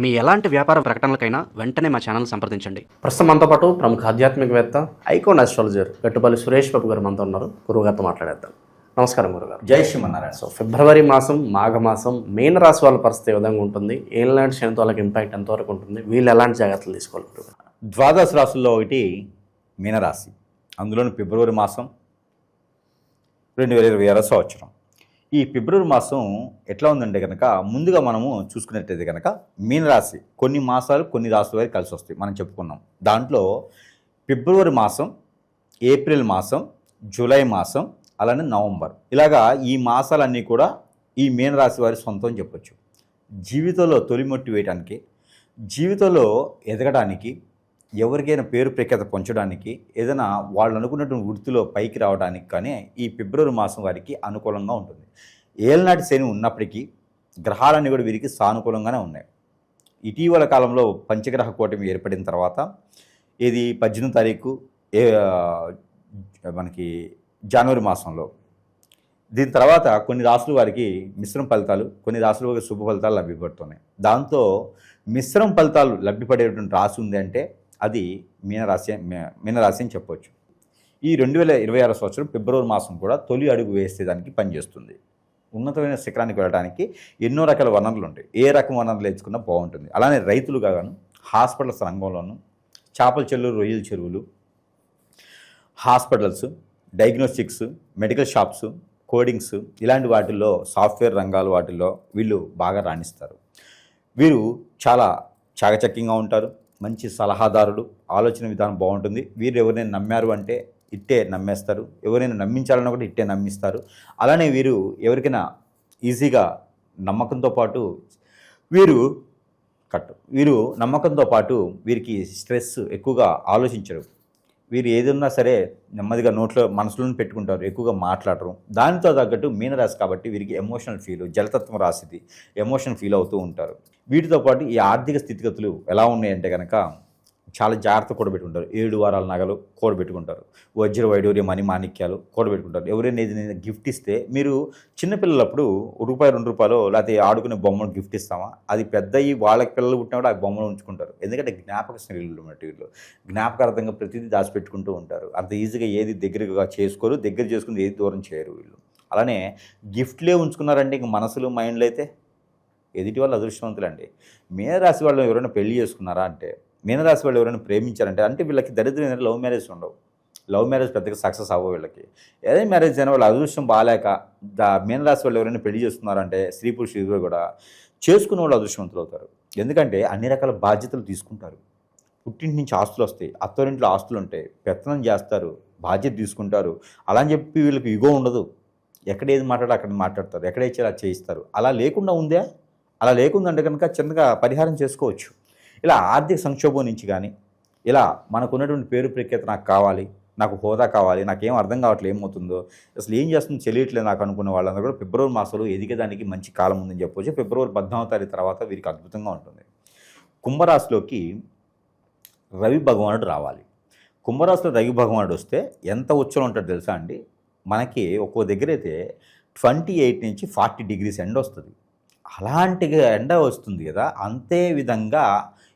మీ ఎలాంటి వ్యాపార ప్రకటనలకైనా వెంటనే మా ఛానల్ సంప్రదించండి. ప్రస్తుతం మనతో పాటు ప్రముఖ ఆధ్యాత్మికవేత్త ఐకాన్ ఆస్ట్రాలజర్ గట్టుపల్లి సురేష్ బాబు గారు మనతో ఉన్నారు. గురువుగారితో మాట్లాడేద్దాం. నమస్కారం గురుగారు. జై శ్రీమన్నారాయణ. సో ఫిబ్రవరి మాసం, మాఘ మాసం, మీన రాశి వాళ్ళ పరిస్థితి ఏ విధంగా ఉంటుంది? ఏలాంటి శనితో వాళ్ళకి ఇంపాక్ట్ ఎంతవరకు ఉంటుంది? వీళ్ళు ఎలాంటి జాగ్రత్తలు తీసుకోవాలి గురుగారు? ద్వాదశ రాశుల్లో ఒకటి మీనరాశి. అందులోని ఫిబ్రవరి మాసం 2026 సంవత్సరం. ఈ ఫిబ్రవరి మాసం ఎట్లా ఉందంటే కనుక ముందుగా మనము చూసుకున్నట్టయితే కనుక మీనరాశి కొన్ని మాసాలు కొన్ని రాశుల వారికి కలిసి వస్తాయి మనం చెప్పుకున్నాం. దాంట్లో ఫిబ్రవరి మాసం, ఏప్రిల్ మాసం, జూలై మాసం, అలానే నవంబర్, ఇలాగా ఈ మాసాలన్నీ కూడా ఈ మీనరాశి వారి సొంతం అని చెప్పొచ్చు. జీవితంలో తొలిమొట్టి వేయడానికి, జీవితంలో ఎదగడానికి, ఎవరికైనా పేరు ప్రఖ్యాత పొంచడానికి, ఏదైనా వాళ్ళు అనుకున్నటువంటి వృత్తిలో పైకి రావడానికి కానీ ఈ ఫిబ్రవరి మాసం వారికి అనుకూలంగా ఉంటుంది. ఏళ్ళనాటి శని ఉన్నప్పటికీ గ్రహాలన్నీ కూడా వీరికి సానుకూలంగానే ఉన్నాయి. ఇటీవల కాలంలో పంచగ్రహ కూటమి ఏర్పడిన తర్వాత ఇది 18వ తారీఖు మనకి జనవరి మాసంలో, దీని తర్వాత కొన్ని రాశుల వారికి మిశ్రమ ఫలితాలు, కొన్ని రాశుల వారికి శుభ ఫలితాలు లభ్యపడుతున్నాయి. దాంతో మిశ్రమ ఫలితాలు లభ్యపడేటువంటి రాశి ఉంది అంటే అది మీనరాశి అని చెప్పవచ్చు. ఈ 2026 సంవత్సరం ఫిబ్రవరి మాసం కూడా తొలి అడుగు వేసేదానికి పనిచేస్తుంది. ఉన్నతమైన శిఖరానికి వెళ్ళడానికి ఎన్నో రకాల వనరులు ఉంటాయి. ఏ రకం వనరులు ఎంచుకున్నా బాగుంటుంది. అలానే రైతులుగా గాను, హాస్పిటల్స్ రంగంలోనూ, చేపల చెరువులు, రొయ్యల చెరువులు, hospitals, diagnostics, medical shops, codings, ఇలాంటి వాటిల్లో, సాఫ్ట్వేర్ రంగాలు వాటిల్లో వీళ్ళు బాగా రాణిస్తారు. వీరు చాలా చాకచక్యంగా ఉంటారు. మంచి సలహాదారుడు, ఆలోచన విధానం బాగుంటుంది. వీరు ఎవరైనా నమ్మారు అంటే ఇట్టే నమ్మేస్తారు. ఎవరైనా నమ్మించాలన్నా కూడా ఇట్టే నమ్మిస్తారు. అలానే వీరు ఎవరికైనా ఈజీగా నమ్మకంతో పాటు వీరు నమ్మకంతో పాటు వీరికి స్ట్రెస్ ఎక్కువగా ఆలోచించరు. వీరు ఏదన్నా సరే నెమ్మదిగా నోట్లో మనసులోనే పెట్టుకుంటారు, ఎక్కువగా మాట్లాడరు. దానితో తగ్గట్టు మీనరాశి కాబట్టి వీరికి ఎమోషనల్ ఫీల్, జలతత్వం రాశిది, ఎమోషనల్ ఫీల్ అవుతూ ఉంటారు. వీటితో పాటు ఈ ఆర్థిక స్థితిగతులు ఎలా ఉన్నాయంటే కనుక చాలా జాగ్రత్త కూడబెట్టుకుంటారు. 7 వారాల నగలు కూడబెట్టుకుంటారు. వజ్ర వైడూర్య మణి మాణిక్యాలు కూడబెట్టుకుంటారు. ఎవరైనా ఏదైనా గిఫ్ట్ ఇస్తే, మీరు చిన్నపిల్లలప్పుడు రూపాయి 2 రూపాయలు లేకపోతే ఆడుకునే బొమ్మను గిఫ్ట్ ఇస్తామా, అది పెద్ద అయ్యి వాళ్ళకి పిల్లలు పుట్టినప్పుడు ఆ బొమ్మను ఉంచుకుంటారు. ఎందుకంటే జ్ఞాపక స్నేహితులు ఉన్నట్టు వీళ్ళు జ్ఞాపకార్థంగా ప్రతిదీ దాచిపెట్టుకుంటూ ఉంటారు. అంత ఈజీగా ఏది దగ్గరగా చేసుకోరు, దగ్గర చేసుకుని ఏది దూరం చేయరు వీళ్ళు. అలానే గిఫ్ట్లే ఉంచుకున్నారంటే ఇంక మనసులు మైండ్లు అయితే ఎదుటి వాళ్ళు అదృష్టవంతులండి. మీనరాశి వాళ్ళు ఎవరైనా పెళ్లి చేసుకున్నారా అంటే, మీనరాశి వాళ్ళు ఎవరైనా ప్రేమించారంటే, అంటే వీళ్ళకి దరిద్రం లవ్ మ్యారేజ్ ఉండవు. లవ్ మ్యారేజ్ పెద్దగా సక్సెస్ అవ్వవు వీళ్ళకి. ఏదైనా మ్యారేజ్ అయినా వాళ్ళు అదృష్టం బాగాలేక మీనరాశి వాళ్ళు ఎవరైనా పెళ్లి చేస్తున్నారంటే, స్త్రీ పురుషులు ఇద్దరు కూడా చేసుకున్న వాళ్ళు అదృష్టవంతులు అవుతారు. ఎందుకంటే అన్ని రకాల బాధ్యతలు తీసుకుంటారు. పుట్టింటి నుంచి ఆస్తులు వస్తాయి, అత్తోరింట్లో ఆస్తులు ఉంటాయి, పెత్తనం చేస్తారు, బాధ్యత తీసుకుంటారు. అలా అని చెప్పి వీళ్ళకి ఇగో ఉండదు. ఎక్కడ ఏది మాట్లాడో అక్కడ మాట్లాడతారు, ఎక్కడ ఇచ్చారో అది చేయిస్తారు. అలా లేకుండా ఉందే, అలా లేకుందంటే కనుక చిన్నగా పరిహారం చేసుకోవచ్చు. ఇలా ఆర్థిక సంక్షోభం నుంచి కానీ, ఇలా మనకు ఉన్నటువంటి పేరు ప్రఖ్యాత నాకు కావాలి, నాకు హోదా కావాలి, నాకేం అర్థం కావట్లేదు ఏమవుతుందో, అసలు ఏం చేస్తుందో తెలియట్లేదు నాకు అనుకున్న వాళ్ళందరూ కూడా ఫిబ్రవరి మాసంలో ఎదిగేదానికి మంచి కాలం ఉందని చెప్పవచ్చు. ఫిబ్రవరి 14వ తారీఖు తర్వాత వీరికి అద్భుతంగా ఉంటుంది. కుంభరాశిలోకి రవి భగవానుడు రావాలి. కుంభరాశిలో రవి భగవానుడు వస్తే ఎంత ఉచ్చలో ఉంటాడో తెలుసా అండి? మనకి ఒక్కో దగ్గర అయితే 28 నుంచి 40 డిగ్రీస్ ఎండ వస్తుంది. అలాంటి ఎండ వస్తుంది కదా, అంతే విధంగా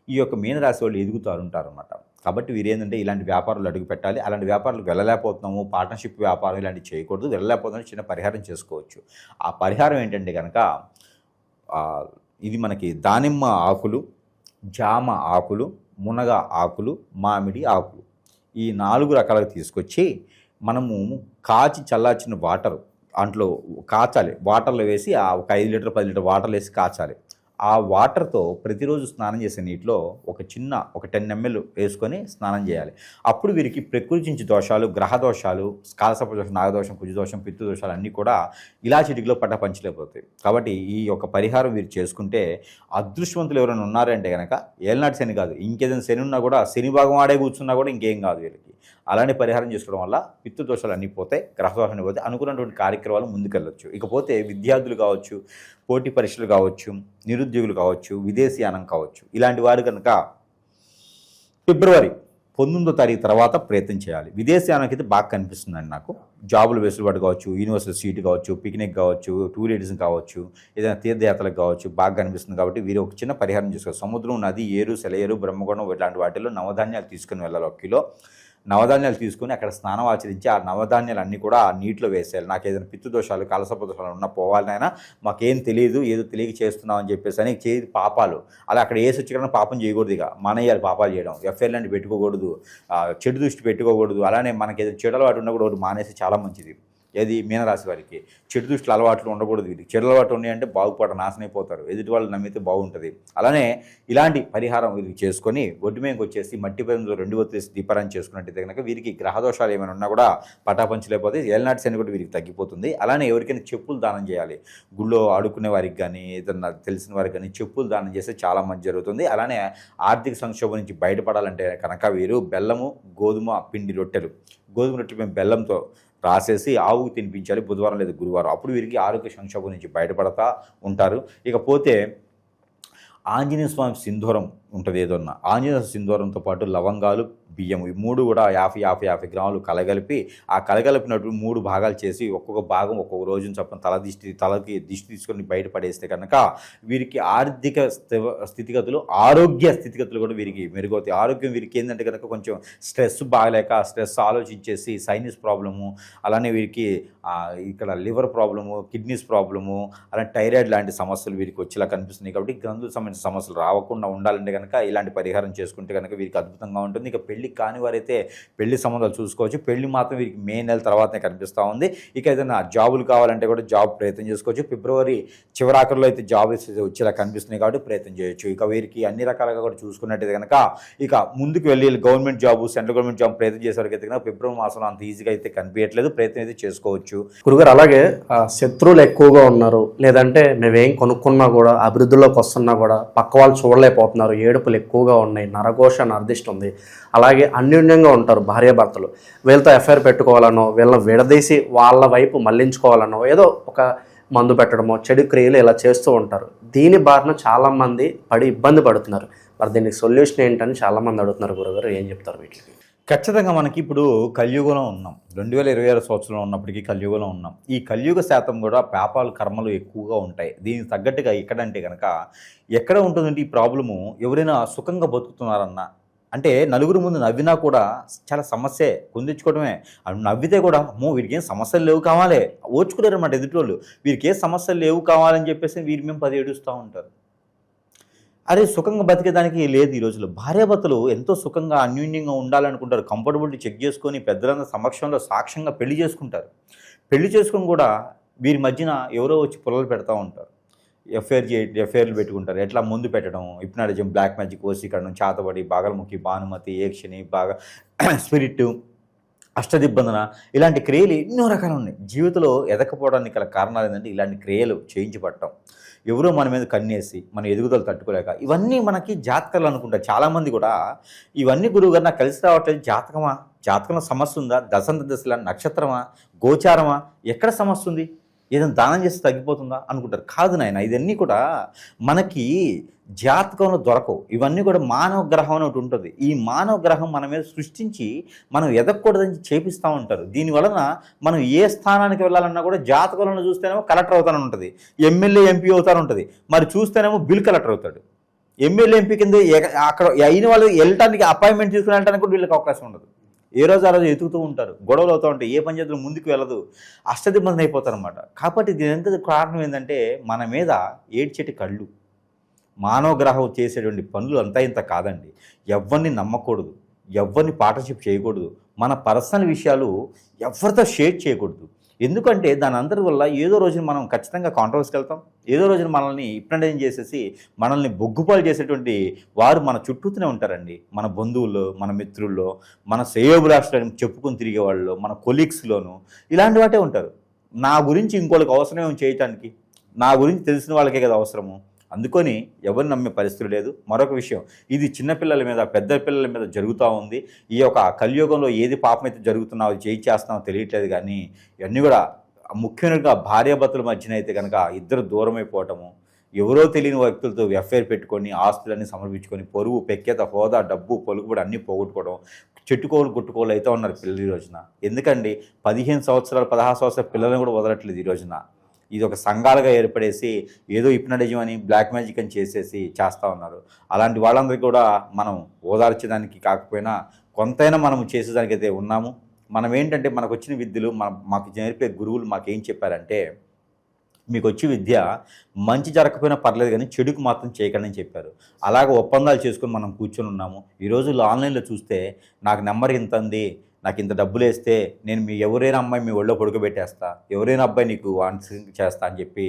ఈ యొక్క మీనరాశి వాళ్ళు ఎదుగుతారు ఉంటారన్నమాట. కాబట్టి వీరు ఏంటంటే ఇలాంటి వ్యాపారాలు అడుగు పెట్టాలి. అలాంటి వ్యాపారాలకు వెళ్ళలేకపోతున్నాము, పార్ట్నర్షిప్ వ్యాపారం ఇలాంటివి చేయకూడదు, వెళ్ళలేకపోతున్నాము, చిన్న పరిహారం చేసుకోవచ్చు. ఆ పరిహారం ఏంటంటే కనుక ఇది మనకి దానిమ్మ ఆకులు, జామ ఆకులు, మునగ ఆకులు, మామిడి ఆకులు, ఈ 4 రకాలుగా తీసుకొచ్చి మనము కాచి చల్లార్చిన వాటరు దాంట్లో కాచాలి. వాటర్లో వేసి ఒక 5 లీటర్ 10 లీటర్ వాటర్లో వేసి కాచాలి. ఆ వాటర్తో ప్రతిరోజు స్నానం చేసే నీటిలో ఒక 10 ml వేసుకొని స్నానం చేయాలి. అప్పుడు వీరికి ప్రకృతి నుంచి దోషాలు, గ్రహ దోషాలు, కాలసర్ప దోషం, నాగదోషం, కుజదోషం, పితృ దోషాలు అన్నీ కూడా ఇలా చిటికలో పట్టపంచలేకపోతాయి. కాబట్టి ఈ యొక్క పరిహారం వీరు చేసుకుంటే అదృష్టవంతులు ఎవరైనా ఉన్నారంటే కనుక ఏళ్ళనాటి శని కాదు, ఇంకేదైనా శని ఉన్నా కూడా, శని భాగం ఆడే కూర్చున్నా కూడా ఇంకేం కాదు వీరికి. అలాంటి పరిహారం చేసుకోవడం వల్ల పితృదోషాలు అన్నీ పోతాయి, గ్రహదోషాలు పోతే అనుకున్నటువంటి కార్యక్రమాలు ముందుకెళ్ళొచ్చు. ఇకపోతే విద్యార్థులు కావచ్చు, పోటీ పరీక్షలు కావచ్చు, నిరుద్యోగులు కావచ్చు, విదేశీయానం కావచ్చు, ఇలాంటి వారు కనుక ఫిబ్రవరి 19వ తారీఖు తర్వాత ప్రయత్నం చేయాలి. విదేశయానానికి అయితే బాగా కనిపిస్తుందండి నాకు. జాబులు వెసులుబాటు కావచ్చు, యూనివర్సిటీ సీటు కావచ్చు, పిక్నిక్ కావచ్చు, టూరిజం కావచ్చు, ఏదైనా తీర్థయాత్రలకు కావచ్చు బాగా కనిపిస్తుంది. కాబట్టి వీరు ఒక చిన్న పరిహారం చేసుకోవాలి. సముద్రం, నది, ఏరు, సెలయేరు, బ్రహ్మగుండం ఇలాంటి వాటిల్లో నవధాన్యాలు తీసుకుని వెళ్ళాలి. 1 కిలో నవధాన్యాలు తీసుకుని అక్కడ స్నానం ఆచరించి ఆ నవధాన్యాలు అన్నీ కూడా ఆ నీటిలో వేసేయాలి. నాకు ఏదైనా పితృదోషాలు, కలసప దోషాలు ఉన్నా పోవాలనైనా మాకేం తెలియదు, ఏదో తెలియక చేస్తున్నాం అని చెప్పేసి అని చేతి పాపాలు అలా అక్కడ వేసి వచ్చి పాపం చేయకూడదు. ఇక మానేయాలి పాపాలు చేయడం, ఎఫ్ఐఆర్ లాంటి పెట్టుకోకూడదు, చెడు దృష్టి పెట్టుకోకూడదు. అలానే మనకి ఏదో చెడు అలవాటు ఉన్నా కూడా మానేసి చాలా మంచిది. ఏది మీనరాశి వారికి చెడు దృష్టిలు అలవాట్లు ఉండకూడదు. వీరికి చెడు అలవాట్లు ఉన్నాయంటే బాగుపడ నాశనం అయిపోతారు. ఎదుటి వాళ్ళు నమ్మితే బాగుంటుంది. అలానే ఇలాంటి పరిహారం వీరికి చేసుకొని ఒడ్డు మీదకి వచ్చేసి మట్టి పైన 2 ఒత్తేసి దీపారాయణ చేసుకున్నట్టయితే కనుక వీరికి గ్రహదోషాలు ఏమైనా ఉన్నా కూడా పటాపంచలేకపోతే ఏలనాటి శని కూడా వీరికి తగ్గిపోతుంది. అలానే ఎవరికైనా చెప్పులు దానం చేయాలి. గుళ్ళో ఆడుకునే వారికి కానీ ఏదన్నా తెలిసిన వారికి కానీ చెప్పులు దానం చేస్తే చాలా మంచి జరుగుతుంది. అలానే ఆర్థిక సంక్షోభం నుంచి బయటపడాలంటే కనుక వీరు బెల్లము, గోధుమ పిండి రొట్టెలు, గోధుమ రొట్టెలు బెల్లంతో రాసేసి ఆవుకు తినిపించాలి బుధవారం లేదా గురువారం. అప్పుడు వీరికి ఆరోగ్య సంక్షోభం నుంచి బయటపడతా ఉంటారు. ఇకపోతే ఆంజనేయ స్వామి సింధూరం ఉంటుంది. ఏదన్నా ఆంజనేయ సింధూరంతో పాటు లవంగాలు, బియ్యం ఈ 3 కూడా 50 గ్రాములు కలగలిపి ఆ కలగలిపినట్టు 3 భాగాలు చేసి ఒక్కొక్క భాగం ఒక్కొక్క రోజున చొప్పున తలకి దిష్టి తీసుకొని బయటపడేస్తే కనుక వీరికి ఆర్థిక స్థితిగతులు, ఆరోగ్య స్థితిగతులు కూడా వీరికి మెరుగవుతాయి. ఆరోగ్యం వీరికి ఏంటంటే కనుక కొంచెం స్ట్రెస్ బాగలేక స్ట్రెస్ ఆలోచించేసి సైనస్ ప్రాబ్లము, అలానే వీరికి ఇక్కడ లివర్ ప్రాబ్లము, కిడ్నీస్ ప్రాబ్లము, అలానే థైరాయిడ్ లాంటి సమస్యలు వీరికి వచ్చేలా కనిపిస్తున్నాయి. కాబట్టి గ్రంథుల సంబంధించిన సమస్యలు రాకుండా ఉండాలంటే కనుక ఇలాంటి పరిహారం చేసుకుంటే కనుక వీరికి అద్భుతంగా ఉంటుంది. ఇక పెళ్లి కాని వారైతే పెళ్లి సంబంధాలు చూసుకోవచ్చు. పెళ్లి మాత్రం వీరికి మే నెల తర్వాతనే కనిపిస్తూ ఉంది. ఇక ఏదైనా జాబులు కావాలంటే కూడా జాబ్ ప్రయత్నం చేసుకోవచ్చు. ఫిబ్రవరి చివరాఖరులో అయితే జాబ్ వచ్చేలా కనిపిస్తున్నాయి కాబట్టి ప్రయత్నం చేయొచ్చు. ఇక వీరికి అన్ని రకాలుగా కూడా చూసుకున్నట్టయితే కనుక ఇక ముందుకు వెళ్ళి government job, central government job ప్రయత్నం చేసేవారికి అయితే కనుక ఫిబ్రవరి మాసంలో అంత ఈజీగా అయితే కనిపించట్లేదు. ప్రయత్నం అయితే చేసుకోవచ్చు. గురుగారు అలాగే శత్రువులు ఎక్కువగా ఉన్నారు, లేదంటే మేమేం కొనుక్కున్నా కూడా అభివృద్ధిలోకి వస్తున్నా కూడా పక్క వాళ్ళు చూడలేకపోతున్నారు, ఏడుపులు ఎక్కువగా ఉన్నాయి, నరఘోష, నరదిష్టి ఉంది, అలాగే అన్యోన్యంగా ఉంటారు భార్యాభర్తలు, వీళ్ళతో ఎఫ్ఐఆర్ పెట్టుకోవాలనో వీళ్ళని విడదీసి వాళ్ళ వైపు మళ్లించుకోవాలనో ఏదో ఒక మందు పెట్టడమో చెడు క్రియలు ఇలా చేస్తూ ఉంటారు. దీని బారిన చాలామంది పడి ఇబ్బంది పడుతున్నారు. మరి దీనికి సొల్యూషన్ ఏంటని చాలామంది అడుగుతున్నారు. గురుగారు ఏం చెప్తారు వీటికి? ఖచ్చితంగా మనకి ఇప్పుడు కలియుగంలో ఉన్నాం. 2026 సంవత్సరంలో ఉన్నప్పటికీ కలియుగంలో ఉన్నాం. ఈ కలియుగ శాతం కూడా పాపాలు, కర్మలు ఎక్కువగా ఉంటాయి. దీనికి తగ్గట్టుగా ఎక్కడంటే కనుక ఎక్కడ ఉంటుందంటే ఈ ప్రాబ్లము, ఎవరైనా సుఖంగా బతుకుతున్నారన్నా అంటే నలుగురు ముందు నవ్వినా కూడా చాలా సమస్యే, కొందించుకోవడమే. నవ్వితే కూడా అమ్మో వీరికి ఏం సమస్యలు లేవు కావాలి, ఓర్చుకోలేరు అన్నమాట ఎదుటివాళ్ళు. వీరికి ఏ సమస్యలు లేవు కావాలని చెప్పేసి వీరి మేము 10 ఏడుస్తూ ఉంటారు. అరే సుఖంగా బతికేదానికి లేదు. ఈ రోజుల్లో భార్యాభర్తలు ఎంతో సుఖంగా అన్యోన్యంగా ఉండాలనుకుంటారు. కంఫర్టబిలిటీ చెక్ చేసుకొని పెద్దలందరి సమక్షంలో సాక్ష్యంగా పెళ్లి చేసుకుంటారు. పెళ్లి చేసుకుని కూడా వీరి మధ్యన ఎవరో వచ్చి పొలలు పెడతా ఉంటారు. ఎఫ్ఐఆర్లు పెట్టుకుంటారు. ఎట్లా ముందు పెట్టడం, హిప్నాటిజం, బ్లాక్ మ్యాజిక్, వశీకరణం, చాతబడి, బాగలముఖి, భానుమతి, ఏక్షిణి, బాగా స్పిరిట్, అష్టదిబ్బందన ఇలాంటి క్రియలు ఎన్నో రకాలు ఉన్నాయి. జీవితంలో ఎదకపోవడానికి గల కారణాలు ఏంటంటే ఇలాంటి క్రియలు చేయించబడటం, ఎవరో మన మీద కన్నేసి మన ఎదుగుదల తట్టుకోలేక, ఇవన్నీ మనకి జాతకాలు అనుకుంటారు చాలామంది కూడా. ఇవన్నీ గురువుగారు నాకు కలిసి రావట్లేదు, జాతకమా, జాతకంలో సమస్య ఉందా, దశల నక్షత్రమా, గోచారమా, ఎక్కడ సమస్య ఉంది, ఏదైనా దానం చేస్తే తగ్గిపోతుందా అనుకుంటారు. కాదు నాయన, ఇవన్నీ కూడా మనకి జాతకంలో దొరకవు. ఇవన్నీ కూడా మానవ గ్రహం అని ఒకటి ఉంటుంది. ఈ మానవ గ్రహం మన మీద సృష్టించి మనం ఎదగకూడదని చేపిస్తూ ఉంటారు. దీనివలన మనం ఏ స్థానానికి వెళ్ళాలన్నా కూడా జాతకంలో చూస్తేనేమో కలెక్టర్ అవుతానని ఉంటుంది, ఎమ్మెల్యే ఎంపీ అవుతాను ఉంటుంది, మరి చూస్తేనేమో బిల్ కలెక్టర్ అవుతాడు. ఎమ్మెల్యే ఎంపీ కింద అక్కడ అయిన వాళ్ళు వెళ్ళటానికి అపాయింట్మెంట్ తీసుకుని వెళ్ళడానికి కూడా వీళ్ళకి అవకాశం ఉండదు. ఏ రోజు ఆ రోజు ఎతుకుతూ ఉంటారు, గొడవలు అవుతూ ఉంటాయి, ఏ పంచాయతీలో ముందుకు వెళ్ళదు, అష్టదిబ్బంది అయిపోతారు అనమాట. కాబట్టి దీని కారణం ఏంటంటే మన మీద ఏడ్చేటి కళ్ళు. మానవ గ్రహం చేసేటువంటి పనులు అంతా ఇంత కాదండి. ఎవరిని నమ్మకూడదు, ఎవరిని పార్ట్నర్షిప్ చేయకూడదు, మన పర్సనల్ విషయాలు ఎవరితో షేర్ చేయకూడదు. ఎందుకంటే దాని అందరి వల్ల ఏదో రోజున మనం ఖచ్చితంగా కాంట్రవర్సీకి వెళ్తాం. ఏదో రోజున మనల్ని హిప్నటైజ్ చేసేసి మనల్ని బొగ్గుపాలు చేసేటువంటి వారు మన చుట్టూతూనే ఉంటారండి. మన బంధువుల్లో, మన మిత్రుల్లో, మన శ్రేయోభిలాషులను చెప్పుకొని తిరిగే వాళ్ళు, మన కొలీగ్స్లోనూ ఇలాంటి వాటే ఉంటారు. నా గురించి ఇంకోళ్ళకి అవసరమేమో చేయటానికి, నా గురించి తెలిసిన వాళ్ళకే కదా అవసరము. అందుకొని ఎవరిని నమ్మే పరిస్థితి లేదు. మరొక విషయం, ఇది చిన్నపిల్లల మీద, పెద్ద పిల్లల మీద జరుగుతూ ఉంది. ఈ యొక్క కలియుగంలో ఏది పాపమైతే జరుగుతున్నావో చేస్తున్నావో తెలియట్లేదు. కానీ ఇవన్నీ కూడా ముఖ్యంగా భార్యాభర్తల మధ్యన అయితే కనుక ఇద్దరు దూరం అయిపోవటము, ఎవరో తెలియని వ్యక్తులతో ఎఫ్ఐఆర్ పెట్టుకొని ఆస్తులన్నీ సమర్పించుకొని పొరుగు పెక్కేత హోదా డబ్బు పొలుగుబడి అన్నీ పోగొట్టుకోవడం, చెట్టుకోలు గుట్టుకోలు అయితే ఉన్నారు పిల్లలు ఈ రోజున. ఎందుకండి 15 సంవత్సరాలు 16 సంవత్సరాల పిల్లలను కూడా వదలట్లేదు ఈ రోజున. ఇది ఒక సంఘాలుగా ఏర్పడేసి ఏదో హిప్నటిజం అని బ్లాక్ మ్యాజిక్ అని చేసేసి చేస్తూ ఉన్నారు. అలాంటి వాళ్ళందరికీ కూడా మనం ఓదార్చడానికి కాకపోయినా కొంతైనా మనం చేసేదానికైతే ఉన్నాము. మనం ఏంటంటే మనకు వచ్చిన విద్యలు మాకు నేర్పే గురువులు మాకేం చెప్పారంటే, మీకు వచ్చి విద్య మంచి జరగకపోయినా పర్లేదు కానీ చెడుకు మాత్రం చేయకండి అని చెప్పారు. అలాగ ఒప్పందాలు చేసుకొని మనం కూర్చొని ఉన్నాము. ఈ రోజుల్లో ఆన్లైన్లో చూస్తే నాకు నెంబర్ ఇంత ఉంది, నాకు ఇంత డబ్బులు వేస్తే నేను ఎవరైనా అమ్మాయి మీ ఒళ్ళో పడుకోబెట్టేస్తా, ఎవరైనా అబ్బాయి నీకు ఆన్సరింగ్ చేస్తా అని చెప్పి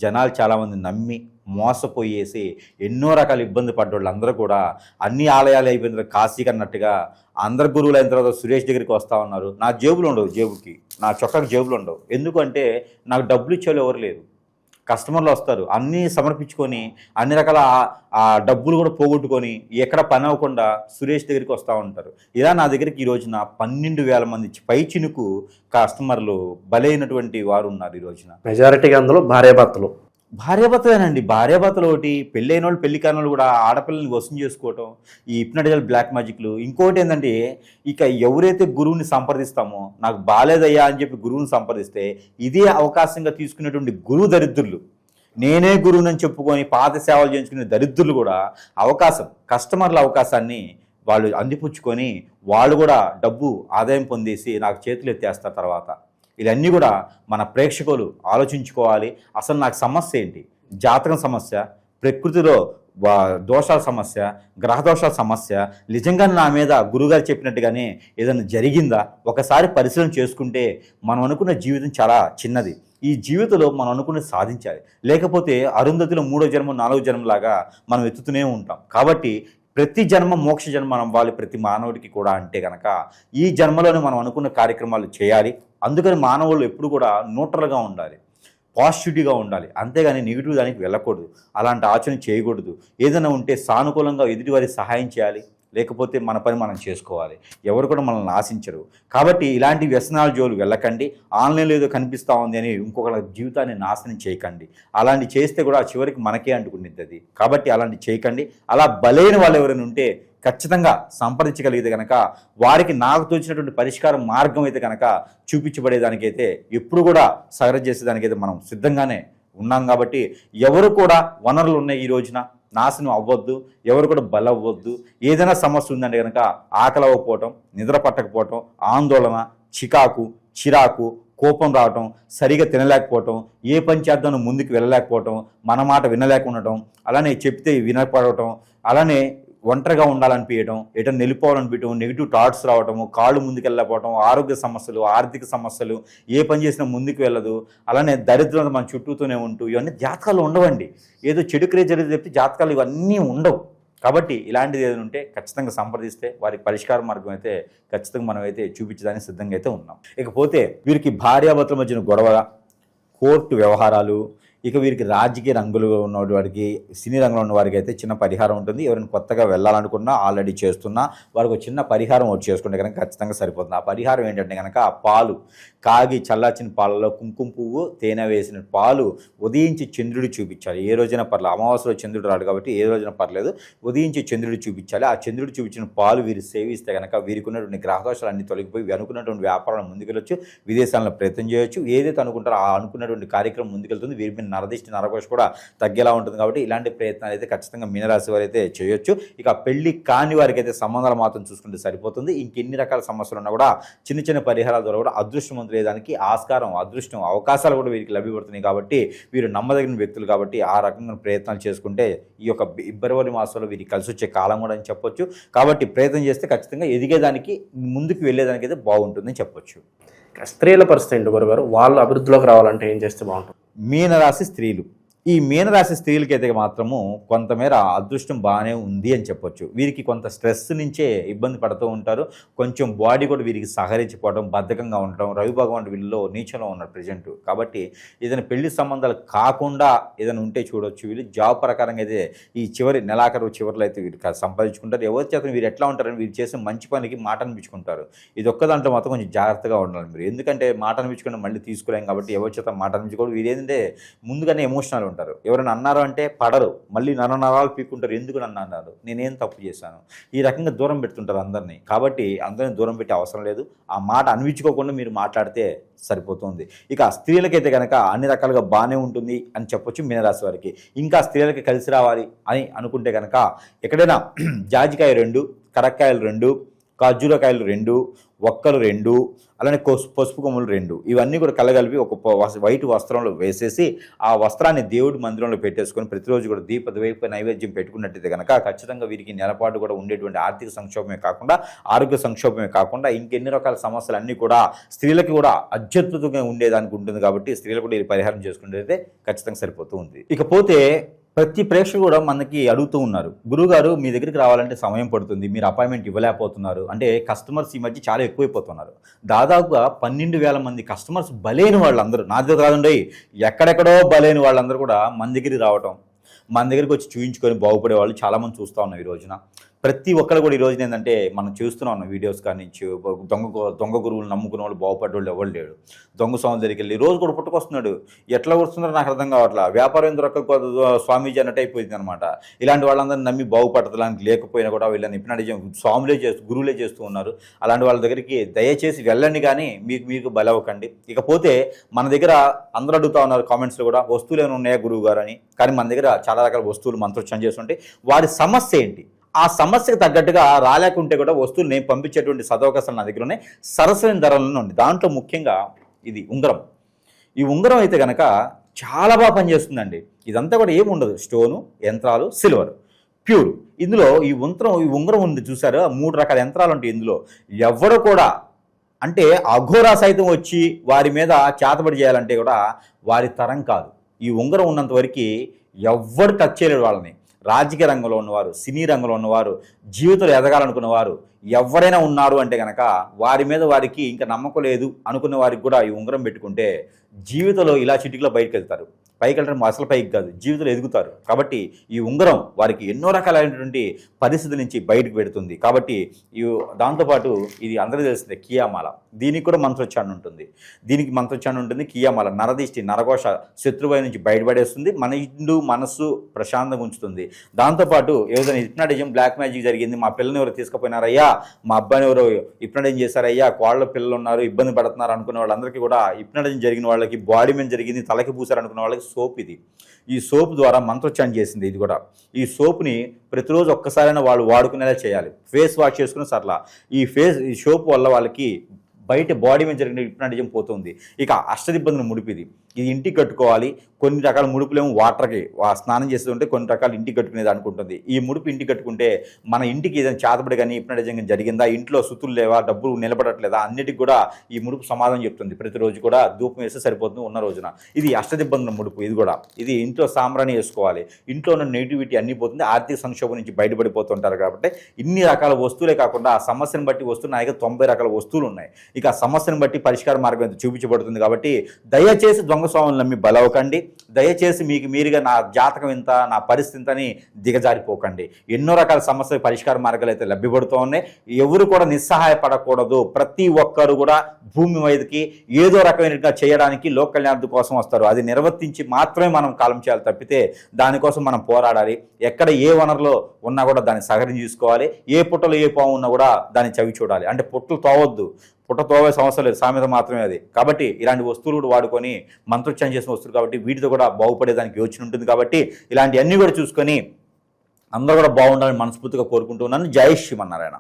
జనాలు చాలామంది నమ్మి మోసపోయేసి ఎన్నో రకాల ఇబ్బంది పడ్డోళ్ళు అందరూ కూడా అన్ని ఆలయాలు అయిపోయిన తర్వాత కాశీకి అన్నట్టుగా అందరు గురువులు అయిన తర్వాత సురేష్ దగ్గరికి వస్తూ ఉన్నారు. నా జేబులు ఉండవు, జేబుకి నా చొక్కాకి జేబులు ఉండవు. ఎందుకంటే నాకు డబ్బులు ఇచ్చేవాళ్ళు ఎవరు లేరు. కస్టమర్లు వస్తారు, అన్నీ సమర్పించుకొని అన్ని రకాల ఆ డబ్బులు కూడా పోగొట్టుకొని ఎక్కడ పని అవ్వకుండా సురేష్ దగ్గరికి వస్తూ ఉంటారు. ఇలా నా దగ్గరికి ఈ రోజున 12,000 మంది పై చినుకు కస్టమర్లు బలైనటువంటి వారు ఉన్నారు ఈ రోజున. మెజారిటీగా అందులో భార్యాభర్తలేనండి. భార్యాభర్తలు ఒకటి, పెళ్ళైన వాళ్ళు పెళ్లి కాని వాళ్ళు కూడా ఆడపిల్లల్ని వశం చేసుకోవటం, ఈ హిప్నటిజల్ బ్లాక్ మ్యాజిక్లు. ఇంకోటి ఏంటంటే, ఇక ఎవరైతే గురువుని సంప్రదిస్తామో నాకు బాలేదయ్యా అని చెప్పి గురువుని సంప్రదిస్తే ఇదే అవకాశంగా తీసుకునేటువంటి గురువు దరిద్రులు, నేనే గురువునని చెప్పుకొని పాత సేవలు చేయించుకునే దరిద్రులు కూడా కస్టమర్ల అవకాశాన్ని వాళ్ళు అందిపుచ్చుకొని వాళ్ళు కూడా డబ్బు ఆదాయం పొందేసి నాకు చేతులు ఎత్తేస్తారు తర్వాత. ఇవన్నీ కూడా మన ప్రేక్షకులు ఆలోచించుకోవాలి. అసలు నాకు సమస్య ఏంటి? జాతకం సమస్య, ప్రకృతిలో దోషాల సమస్య, గ్రహ దోషాల సమస్య, నిజంగా నా మీద గురుగారు చెప్పినట్టుగానే ఏదైనా జరిగిందా? ఒకసారి పరిశీలన చేసుకుంటే మనం అనుకున్న జీవితం చాలా చిన్నది. ఈ జీవితంలో మనం అనుకున్నది సాధించాలి. లేకపోతే అరుంధతిలో 3వ జన్మ 4వ జన్మలాగా మనం ఎత్తుతూనే ఉంటాం. కాబట్టి ప్రతి జన్మ మోక్ష జన్మ అవ్వాలి ప్రతి మానవుడికి కూడా. అంటే కనుక ఈ జన్మలోనే మనం అనుకున్న కార్యక్రమాలు చేయాలి. అందుకని మానవులు ఎప్పుడు కూడా న్యూట్రల్గా ఉండాలి, పాజిటివిటీగా ఉండాలి. అంతేగాని నెగిటివ్ దానికి వెళ్ళకూడదు, అలాంటి ఆచరణ చేయకూడదు. ఏదైనా ఉంటే సానుకూలంగా ఎదుటివారికి సహాయం చేయాలి, లేకపోతే మన పని మనం చేసుకోవాలి. ఎవరు కూడా మనల్ని ఆశించరు. కాబట్టి ఇలాంటి వ్యసనాల జోలు వెళ్ళకండి. ఆన్లైన్లో ఏదో కనిపిస్తూ ఉంది అని ఇంకొకరి జీవితాన్ని నాశనం చేయకండి. అలాంటి చేస్తే కూడా చివరికి మనకే అంటుకునేది అది. కాబట్టి అలాంటి చేయకండి. అలా బలైన వాళ్ళు ఎవరైనా ఉంటే ఖచ్చితంగా సంప్రదించగలిగితే కనుక వారికి నాకు తోచినటువంటి పరిష్కార మార్గం అయితే కనుక చూపించబడేదానికైతే ఎప్పుడు కూడా సహకారం చేసేదానికైతే మనం సిద్ధంగానే ఉన్నాం. కాబట్టి ఎవరు కూడా వనరులు ఉన్నాయి ఈ రోజున నాశనం అవ్వద్దు, ఎవరు కూడా బలవ్వద్దు. ఏదైనా సమస్య ఉందంటే కనుక ఆకలి అవ్వకపోవటం, నిద్ర పట్టకపోవటం, ఆందోళన, చిరాకు, కోపం రావటం, సరిగా తినలేకపోవటం, ఏ పని చేద్దాం ముందుకు వెళ్ళలేకపోవటం, మన మాట వినలేకుండటం, అలానే చెప్తే వినపడటం, అలానే ఒంటరిగా ఉండాలనిపించడం, ఎటన్నా వెళ్ళిపోవాలనిపించడం, నెగిటివ్ థాట్స్ రావటము, కాళ్ళు ముందుకు వెళ్ళకపోవడం, ఆరోగ్య సమస్యలు, ఆర్థిక సమస్యలు, ఏ పని చేసినా ముందుకు వెళ్ళదు, అలానే దరిద్రత మన చుట్టూతోనే ఉంటూ ఇవన్నీ జాతకాలు ఉండవండి. ఏదో చెడు క్రియ జరిగితే చెప్తే జాతకాలు ఇవన్నీ ఉండవు. కాబట్టి ఇలాంటిది ఏదైనా ఉంటే ఖచ్చితంగా సంప్రదిస్తే వారికి పరిష్కార మార్గం అయితే ఖచ్చితంగా మనం అయితే చూపించడానికి సిద్ధంగా అయితే ఉన్నాం. ఇకపోతే వీరికి భార్యాభర్తల మధ్యన గొడవ, కోర్టు వ్యవహారాలు, ఇక వీరికి రాజకీయ రంగులు ఉన్న వారికి, సినీ రంగంలో ఉన్న వారికి అయితే చిన్న పరిహారం ఉంటుంది. ఎవరైనా కొత్తగా వెళ్ళాలనుకున్నా, ఆల్రెడీ చేస్తున్నా వారికి ఒక చిన్న పరిహారం ఒకటి చేసుకుంటే కనుక ఖచ్చితంగా సరిపోతుంది. ఆ పరిహారం ఏంటంటే కనుక పాలు కాగి చల్లార్చిన పాలలో కుంకుమ పువ్వు, తేనె వేసిన పాలు ఉదయించి చంద్రుడు చూపించాలి. ఏ రోజైనా పర్లేదు, అమావాస్యలో చంద్రుడు రాడు కాబట్టి ఏ రోజైనా పర్లేదు, ఉదయించి చంద్రుడు చూపించాలి. ఆ చంద్రుడు చూపించిన పాలు వీరు సేవిస్తే కనుక వీరికి ఉన్నటువంటి గ్రహదోషాలు అన్ని తొలగిపోయి అనుకున్నటువంటి వ్యాపారాలు ముందుకెళ్ళొచ్చు, విదేశాలను ప్రయత్నం చేయొచ్చు. ఏదైతే అనుకుంటారో ఆ అనుకున్నటువంటి కార్యక్రమం ముందుకెళ్తుంది. వీరి మీద నరదిష్టి నరకోశ కూడా తగ్గేలా ఉంటుంది. కాబట్టి ఇలాంటి ప్రయత్నాలు అయితే ఖచ్చితంగా మీనరాశి వారు అయితే చేయొచ్చు. ఇక పెళ్లి కాని వారికి అయితే సంబంధాలు మాత్రం చూసుకుంటే సరిపోతుంది. ఇంకెన్ని రకాల సమస్యలు ఉన్నా కూడా చిన్న చిన్న పరిహారాల ద్వారా కూడా అదృష్టం లేదానికి ఆస్కారం, అదృష్టం, అవకాశాలు కూడా వీరికి లభ్యపడుతున్నాయి. కాబట్టి వీరు నమ్మదగిన వ్యక్తులు కాబట్టి ఆ రకంగా ప్రయత్నాలు చేసుకుంటే ఈ యొక్క ఫిబ్రవరి మాసంలో వీరికి కలిసి వచ్చే కాలం కూడా అని చెప్పొచ్చు. కాబట్టి ప్రయత్నం చేస్తే ఖచ్చితంగా ఎదిగేదానికి, ముందుకు వెళ్ళేదానికి అయితే బాగుంటుందని చెప్పొచ్చు. స్త్రీల పరిస్థితి ఏంటి గురుగారు? వాళ్ళు అభివృద్ధిలోకి రావాలంటే ఏం చేస్తే బాగుంటుంది? మీనరాశి స్త్రీలు, ఈ మీనరాశి స్త్రీలకైతే మాత్రము కొంతమేర అదృష్టం బాగానే ఉంది అని చెప్పొచ్చు. వీరికి కొంత స్ట్రెస్ నుంచే ఇబ్బంది పడుతూ ఉంటారు. కొంచెం బాడీ కూడా వీరికి సహకరించిపోవడం, బద్ధకంగా ఉండటం, రవి భగవానుడు వీళ్ళలో నీచంలో ఉన్నారు ప్రజెంట్. కాబట్టి ఏదైనా పెళ్లి సంబంధాలు కాకుండా ఏదైనా ఉంటే చూడొచ్చు. వీళ్ళు జాబ్ ప్రకారంగా అయితే ఈ చివరి నెలాఖరు చివరిలో అయితే వీరు సంపాదించుకుంటారు. ఎవరి చేత వీరు ఎట్లా ఉంటారని వీరు చేసే మంచి పనికి మాట అనిపించుకుంటారు. ఇది ఒక్క దాంట్లో మాత్రం కొంచెం జాగ్రత్తగా ఉండాలి మీరు. ఎందుకంటే మాట అనిపించుకుంటే మళ్ళీ తీసుకోలేం కాబట్టి ఎవరి చేత మాట అనిపించుకోవడం. వీరు ఏంటంటే ముందుగానే ఎమోషనల్ ఉంటారు. ఉంటారు. ఎవరైనా అన్నారు అంటే పడరు, మళ్ళీ నరాలు పీక్కుంటారు, ఎందుకు నన్ను అన్నారు, నేనేం తప్పు చేశాను, ఈ రకంగా దూరం పెడుతుంటారు అందరినీ. కాబట్టి అందరినీ దూరం పెట్టే అవసరం లేదు. ఆ మాట అనిపించుకోకుండా మీరు మాట్లాడితే సరిపోతుంది. ఇక స్త్రీలకైతే కనుక అన్ని రకాలుగా బాగానే ఉంటుంది అని చెప్పొచ్చు మీనరాశి వారికి. ఇంకా స్త్రీలకి కలిసి రావాలి అని అనుకుంటే కనుక ఎక్కడైనా జాజికాయ 2, కరక్కాయలు 2, ఖర్జూరకాయలు 2, ఒక్కలు 2, అలానే పసుపు కొమ్ములు 2, ఇవన్నీ కూడా కలగలిపి ఒక వైట్ వస్త్రంలో వేసేసి ఆ వస్త్రాన్ని దేవుడి మందిరంలో పెట్టేసుకొని ప్రతిరోజు కూడా దీప నైవేద్యం పెట్టుకున్నట్టయితే కనుక ఖచ్చితంగా వీరికి నెలపాటు కూడా ఉండేటువంటి ఆర్థిక సంక్షోభమే కాకుండా ఆరోగ్య సంక్షోభమే కాకుండా ఇంకెన్ని రకాల సమస్యలు అన్నీ కూడా స్త్రీలకి కూడా అత్యద్భుతంగా ఉండేదానికి ఉంటుంది. కాబట్టి స్త్రీలు కూడా ఇది పరిహారం చేసుకునేదైతే ఖచ్చితంగా సరిపోతూ ఉంది. ఇకపోతే ప్రతి ప్రేక్షకులు కూడా మనకి అడుగుతూ ఉన్నారు, గురువుగారు మీ దగ్గరికి రావాలంటే సమయం పడుతుంది, మీరు అపాయింట్మెంట్ ఇవ్వలేకపోతున్నారు అంటే. కస్టమర్స్ ఈ మధ్య చాలా ఎక్కువైపోతున్నారు. దాదాపుగా 12,000 మంది కస్టమర్స్ బలైన వాళ్ళందరూ, నా దగ్గర కాదండి, ఎక్కడెక్కడో బలైన వాళ్ళందరూ కూడా మన దగ్గరికి రావటం, మన దగ్గరికి వచ్చి చూయించుకొని బాగుపడే వాళ్ళు చాలామంది చూస్తూ ఉన్నాం ఈ రోజున. ప్రతి ఒక్కరు కూడా ఈ రోజున ఏంటంటే మనం చూస్తూనే ఉన్నాం వీడియోస్ కానీ నుంచి, దొంగ గురువులు నమ్ముకున్న వాళ్ళు బాగుపడే వాళ్ళు ఎవరు లేడు. దొంగ స్వామి దగ్గరికి వెళ్ళి రోజు కూడా పుట్టుకొస్తున్నాడు, ఎట్లా వస్తున్నారో నాకు అర్థం కావట్లా, వ్యాపారం దొరక్క స్వామీజీ అన్నట్టు అయిపోయింది అనమాట. ఇలాంటి వాళ్ళందరినీ నమ్మి బాగుపడతానికి లేకపోయినా కూడా వీళ్ళని ఇప్పుడు స్వాములే గురువులే చేస్తూ ఉన్నారు. అలాంటి వాళ్ళ దగ్గరికి దయచేసి వెళ్ళండి, కానీ మీకు బలవకండి. ఇకపోతే మన దగ్గర అందరూ అడుగుతూ ఉన్నారు కామెంట్స్లో కూడా, వస్తువులు ఏమైనా ఉన్నాయా గురువు గారు అని. కానీ మన దగ్గర చాలా రకాల వస్తువులు మంత్రోచ్చారణ చేస్తుంటే వారి సమస్య ఏంటి, ఆ సమస్యకు తగ్గట్టుగా రాలేకుంటే కూడా వస్తువులు నేను పంపించేటువంటి సదవకాశాలు నా దగ్గర ఉన్నాయి, సరసమైన ధరలను ఉంది. దాంట్లో ముఖ్యంగా ఇది ఉంగరం. ఈ ఉంగరం అయితే కనుక చాలా బాగా పనిచేస్తుందండి. ఇదంతా కూడా ఏముండదు, స్టోను, యంత్రాలు, సిల్వర్, ప్యూర్. ఇందులో ఈ ఉంగరం ఉంది చూసారు, 3 రకాల యంత్రాలు ఉంటాయి ఇందులో. ఎవరు కూడా అంటే అఘోరా సైతం వచ్చి వారి మీద చేతబడి చేయాలంటే కూడా వారి తరం కాదు. ఈ ఉంగరం ఉన్నంత వరకు ఎవ్వరు టచ్ చేయలేడు వాళ్ళని. రాజకీయ రంగంలో ఉన్నవారు, సినీ రంగంలో ఉన్నవారు, జీవితంలో ఎదగాలనుకున్నవారు ఎవరైనా ఉన్నారు అంటే కనుక వారి మీద వారికి ఇంకా నమ్మకం లేదు అనుకున్న వారికి కూడా ఈ ఉంగరం పెట్టుకుంటే జీవితంలో ఇలా చిటికలో బయటకు వెళ్తారు. పైకి వెళ్ళడం అసలు పైకి కాదు, జీవితంలో ఎదుగుతారు. కాబట్టి ఈ ఉంగరం వారికి ఎన్నో రకాలైనటువంటి పరిస్థితుల నుంచి బయటకు పెడుతుంది. కాబట్టి దాంతోపాటు ఇది అందరికీ తెలిసిందే కియామాల, దీనికి కూడా మంత్రోచ్చారణ ఉంటుంది. కియామాల నరదిష్టి, నరఘోష, శత్రువై నుంచి బయటపడేస్తుంది, మన ఇండు మనస్సు ప్రశాంతంగా ఉంచుతుంది. దాంతోపాటు ఏదైనా హిప్నాటిజం, బ్లాక్ మ్యాజిక్ జరిగింది, మా పిల్లని ఎవరు తీసుకుపోయినారయ్యా, మా అబ్బాయిని ఎవరు హిప్నాటిజం చేశారయ్యా, కోళ్ళ పిల్లలు ఉన్నారు, ఇబ్బంది పడుతున్నారు అనుకునే వాళ్ళందరికీ కూడా, హిప్నాటిజం జరిగిన వాళ్ళకి, బాడీ మీద జరిగింది, తలకి పూసారు అనుకున్న వాళ్ళకి సోప్ ఇది. ఈ సోప్ ద్వారా మంత్రోచ్చారణ చేసింది ఇది కూడా. ఈ సోప్ని ప్రతిరోజు ఒక్కసారైనా వాళ్ళు వాడుకునేలా చేయాలి. ఫేస్ వాష్ చేసుకుని సర్లా ఈ సోప్ వల్ల వాళ్ళకి బయట బాడీ మీద జరిగిన హిప్నాటిజం పోతుంది. ఇక అష్టదిబ్బందులు ముడిపిది, ఇది ఇంటికి కట్టుకోవాలి. కొన్ని రకాల ముడుపులేమో వాటర్కి స్నానం చేస్తూ ఉంటే, కొన్ని రకాలు ఇంటికి కట్టుకునేది అనుకుంటుంది. ఈ ముడుపు ఇంటికి కట్టుకుంటే మన ఇంటికి ఏదైనా చేతబడి కానీ హిప్నాటిజం జరిగిందా, ఇంట్లో సుతులు లేవా, డబ్బులు నిలబడట్లేదా, అన్నిటికి కూడా ఈ ముడుపు సమాధానం చెప్తుంది. ప్రతిరోజు కూడా ధూపం వేస్తే సరిపోతుంది ఉన్న రోజున. ఇది అష్టదిబ్బందుల ముడుపు. ఇది ఇంట్లో సాంబ్రాణి వేసుకోవాలి. ఇంట్లో ఉన్న నెగిటివిటీ అన్నీ పోతుంది, ఆర్థిక సంక్షోభం నుంచి బయటపడిపోతుంటారు. కాబట్టి ఇన్ని రకాల వస్తువులే కాకుండా ఆ సమస్యను బట్టి వస్తున్న 90 రకాల వస్తువులు ఉన్నాయి. ఇక ఆ సమస్యను బట్టి పరిష్కార మార్గం చూపించబడుతుంది. కాబట్టి దయచేసి దొంగ స్వాములను నమ్మి బలవకండి. దయచేసి మీకు మీరుగా నా జాతకం ఇంత, నా పరిస్థితి ఇంత అని దిగజారిపోకండి. ఎన్నో రకాల సమస్యల పరిష్కార మార్గాలు అయితే లభ్యపడుతూ ఉన్నాయి. ఎవరు కూడా నిస్సహాయపడకూడదు. ప్రతి ఒక్కరు కూడా భూమి మీదకి ఏదో రకమైనగా చేయడానికి లోక కళ్యాణం కోసం వస్తారు. అది నిర్వర్తించి మాత్రమే మనం కాలం చేయాలి తప్పితే దానికోసం మనం పోరాడాలి. ఎక్కడ ఏ వనరులో ఉన్నా కూడా దాన్ని సహకరణ చూసుకోవాలి. ఏ పుట్టలో ఏ పాము ఉన్నా కూడా దాన్ని చవి చూడాలి. అంటే పుట్టలు తోవద్దు, పుట్ట తోవే సమస్య లేదు, సామెత మాత్రమే అది. కాబట్టి ఇలాంటి వస్తువులు కూడా వాడుకొని మంత్రోచ్చారణ చేసిన వస్తువులు కాబట్టి వీటితో కూడా బాగుపడేదానికి యోచన ఉంటుంది. కాబట్టి ఇలాంటివన్నీ కూడా చూసుకొని అందరూ కూడా బాగుండాలని మనస్ఫూర్తిగా కోరుకుంటున్నాను. జై శ్రీమన్నారాయణ.